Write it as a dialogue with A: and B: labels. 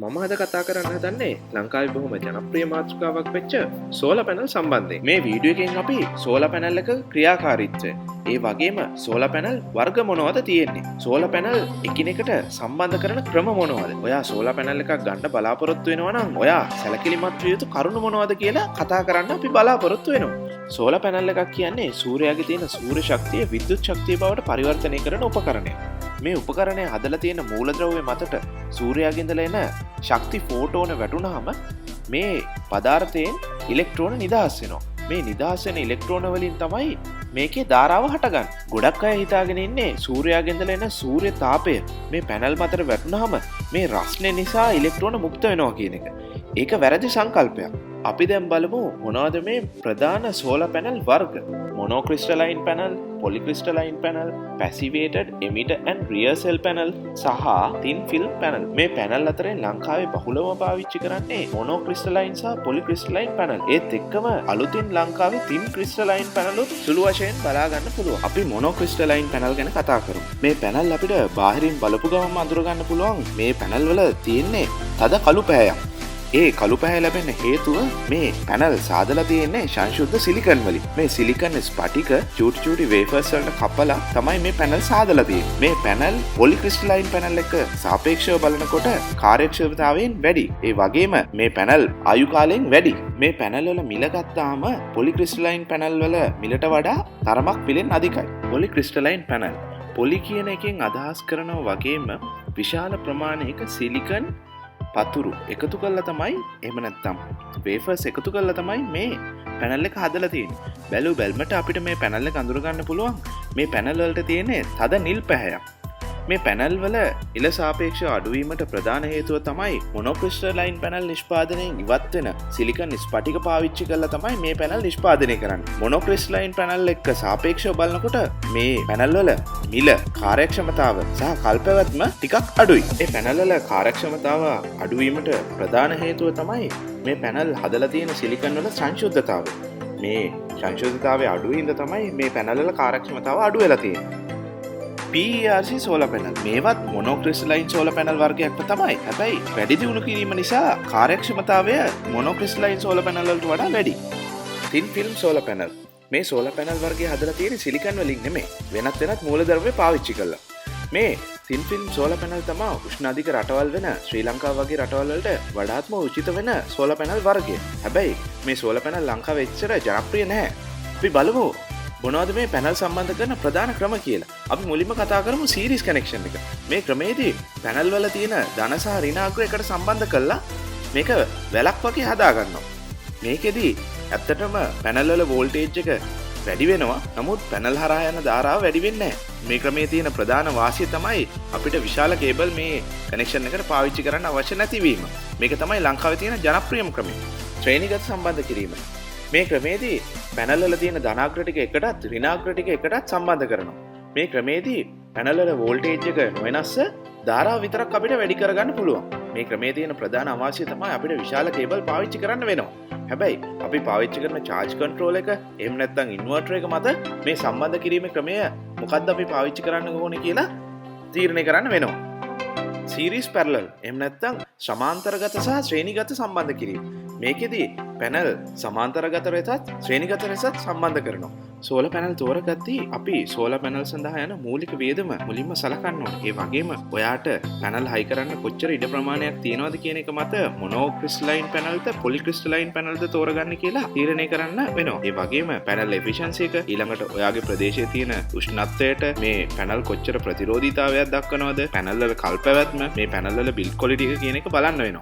A: මම අද කතා කරන්න හදන්නේ ලංකාවේ බොහොම ජනප්‍රිය මාතෘකාවක් වෙච්ච සෝලර් පැනල් සම්බන්ධයෙන්. මේ වීඩියෝ එකෙන් අපි සෝලර් පැනල් එක ක්‍රියාකාරීත්වය, ඒ වගේම සෝලර් පැනල් වර්ග මොනවද තියෙන්නේ? සෝලර් පැනල් එකිනෙකට සම්බන්ධ කරන ක්‍රම මොනවද? ඔයා සෝලර් පැනල් එකක් ගන්න බලාපොරොත්තු වෙනවා නම් ඔයා සැලකිලිමත් විය යුතු කරුණු මොනවද කියලා කතා කරන්න අපි බලාපොරොත්තු වෙනවා. සෝලර් පැනල් එකක් කියන්නේ සූර්යයාගේ තියෙන සූර්ය ශක්තිය විද්‍යුත් ශක්තිය බවට පරිවර්තනය කරන උපකරණයක්. මේ උපකරණය හදලා තියෙන මූලද්‍රව්‍ය මතට සූර්යයාගෙන් ඉඳලා එන ශක්ති ෆෝටෝන වැටුනහම මේ පදාර්ථයෙන් ඉලෙක්ට්‍රෝන නිදහස් වෙනවා. මේ නිදහස් වෙන ඉලෙක්ට්‍රෝන වලින් තමයි මේකේ ධාරාව හටගන්නේ. ගොඩක් අය හිතාගෙන ඉන්නේ සූර්යයාගෙන් ඉඳලා එන සූර්ය තාපය මේ පැනල් මතට වැටුනහම මේ රස්නේ නිසා ඉලෙක්ට්‍රෝන මුක්ත වෙනවා කියන එක. ඒක වැරදි සංකල්පයක්. අපි දැන් බලමු මොනවද මේ ප්‍රධාන සෝලර් පැනල් වර්ග. Mono-crystalline panel, Poly-crystalline panel, passivated emitter and rear cell panel සහ thin film panel. මේ පැනල් අතරින් ලංකාවේ බහුලව පාවිච්චි කරන්නේ Mono-crystalline සහ Poly-crystalline panel. ඒත් එක්කම අලුතින් ලංකාවේ thin crystalline panel උත් සුළු වශයෙන් බලා ගන්න පුළුවන්. අපි Mono-crystalline panel ගැන කතා කරමු. මේ පැනල් අපිට බාහිරින් බලපු ගමන්ම අඳුර ගන්න පුළුවන් මේ පැනල් වල තියෙන්නේ තද කළු පැහැයක්. ඒ කළු පැහැ ලැබෙන හේතුව මේ පැනල් සාදලා තියෙන්නේ සංශුද්ධ සිලිකන් වලින්. මේ සිලිකන් ස්පටික චූටි වේෆර්ස් වලට කපලා තමයි මේ පැනල් සාදලා තියෙන්නේ. මේ පැනල් පොලික්‍රිස්ටලයින් පැනල් එක සාපේක්ෂව බලනකොට කාර්යක්ෂමතාවයෙන් වැඩි. ඒ වගේම මේ පැනල් ආයු කාලයෙන් වැඩි. මේ පැනල් වල මිල ගත්තාම පොලික්‍රිස්ටලයින් පැනල් වල මිලට වඩා තරමක් පිලෙන් අධිකයි. පොලික්‍රිස්ටලයින් පැනල් පොලි කියන එකෙන් අදහස් කරනවා වගේම විශාල ප්‍රමාණයක සිලිකන් පතුරු එකතු කරලා තමයි, එහෙම නැත්නම් වේෆර්ස් එකතු කරලා තමයි මේ පැනල් එක හදලා තියෙන්නේ. බැලුමට අපිට මේ පැනල් එක අඳුර ගන්න පුළුවන් මේ පැනල් වලට තියෙන තද නිල් පැහැයක්. මේ පැනල් වල ඉල සාපේක්ෂව අඩුවීමට ප්‍රධාන හේතුව තමයි මොනෝක්‍රිස්ටලයින් පැනල් නිෂ්පාදනයෙන් ඉවත් වෙන සිලිකන් ස්පටික පාවිච්චි කරලා තමයි මේ පැනල් නිෂ්පාදනය කරන්නේ. මොනෝක්‍රිස්ටලයින් පැනල් එක්ක සාපේක්ෂව බලනකොට මේ පැනල් වල මිල, කාර්යක්ෂමතාව සහ කල්පැවැත්ම ටිකක් අඩුයි. මේ පැනල් වල කාර්යක්ෂමතාව අඩුවීමට ප්‍රධාන හේතුව තමයි මේ පැනල් හදලා තියෙන සිලිකන් වල සංශුද්ධතාවය. මේ සංශුද්ධතාවය අඩු වෙන තමයි මේ පැනල් වල කාර්යක්ෂමතාව අඩු වෙලා තියෙන්නේ. PERC සෝලර් පැනල් මේවත් මොනෝක්‍රිස්ටලයින් සෝලර් පැනල් වර්ගයක්ම තමයි. හැබැයි වැඩි දියුණු කිරීම නිසා කාර්යක්ෂමතාවය මොනෝක්‍රිස්ටලයින් සෝලර් පැනල් වලට වඩා වැඩි. thin film සෝලර් පැනල් මේ සෝලර් පැනල් වර්ගය හදලා තියෙන්නේ සිලිකන් වලින් නෙමෙයි, වෙනත් මූලද්‍රව්‍ය පාවිච්චි කරලා. මේ thin film සෝලර් පැනල් තමයි උෂ්ණ අධික රටවල් වෙන ශ්‍රී ලංකාව වගේ රටවල් වලට වඩාත්ම උචිත වෙන සෝලර් පැනල් වර්ගය. හැබැයි මේ සෝලර් පැනල් ලංකාවේ එච්චර ජනප්‍රිය නැහැ. අපි බලමු මොනවද මේ පැනල් සම්බන්ධ කරන ප්‍රධාන ක්‍රම කියලා. අපි මුලින්ම කතා කරමු සීරීස් කනෙක්ෂන් එක. මේ ක්‍රමයේදී පැනල් වල තියෙන ධන සහ ඍණ අග්‍ර එකට සම්බන්ධ කරලා මේක වැලක් වගේ හදා ගන්නවා. මේකෙදී ඇත්තටම පැනල් වල වෝල්ටේජ් එක වැඩි වෙනවා. නමුත් පැනල් හරහා යන ධාරාව වැඩි වෙන්නේ නැහැ. මේ ක්‍රමයේ තියෙන ප්‍රධාන වාසිය තමයි අපිට විශාල කේබල් මේ කනෙක්ෂන් එකට පාවිච්චි කරන්න අවශ්‍ය නැතිවීම. මේක තමයි ලංකාවේ තියෙන ජනප්‍රියම ක්‍රමය. ශ්‍රේණිගත සම්බන්ධ කිරීම. මේ ක්‍රමේදී පැනල් වල තියෙන ධනාග්‍ර ටික එකටත් ඍණාග්‍ර ටික එකටත් සම්බන්ධ කරනවා. මේ ක්‍රමේදී පැනල් වල වෝල්ටේජ් එක නොවෙනස්ස ධාරාව විතරක් අපිට වැඩි කරගන්න පුළුවන්. මේ ක්‍රමයේ තියෙන ප්‍රධාන අවාසිය තමයි අපිට විශාල කේබල් පාවිච්චි කරන්න වෙනවා. හැබැයි අපි පාවිච්චි කරන charge control එක එහෙම නැත්නම් ඉන්වර්ටර් එක මත මේ සම්බන්ධ කිරීමේ ක්‍රමය මොකක්ද අපි පාවිච්චි කරන්න ඕනේ කියලා තීරණය කරන්න වෙනවා. සීරීස් පැරලල් එහෙම නැත්නම් සමාන්තරගත සහ ශ්‍රේණිගත සම්බන්ධ කිරීම. මේකෙදී පැනල් සමාන්තරගත වෙතත් ශ්‍රේණිගත ලෙසත් සම්බන්ධ කරනවා. සෝලර් පැනල් තෝරගත්තී අපි සෝලර් පැනල් සඳහා යන මූලික වියදම මුලින්ම සලකන්න ඕනේ. ඒ වගේම ඔයාට පැනල් හයි කරන්න කොච්චර ඉඩ ප්‍රමාණයක් තියෙනවද කියන එක මත මොනෝක්‍රිස්ටලයින් පැනල්ද පොලික්‍රිස්ටලයින් පැනල්ද තෝරගන්න කියලා තීරණය කරන්න වෙනවා. ඒ වගේම පැනල් එෆිෂන්සි එක ඊළඟට ඔයාගේ ප්‍රදේශයේ තියෙන උෂ්ණත්වයට මේ පැනල් කොච්චර ප්‍රතිරෝධීතාවයක් දක්වනවද, පැනල් වල කල්පැවැත්ම, මේ පැනල් වල බිල්ඩ් ක්වොලිටි එක කියන එක බලන්න වෙනවා.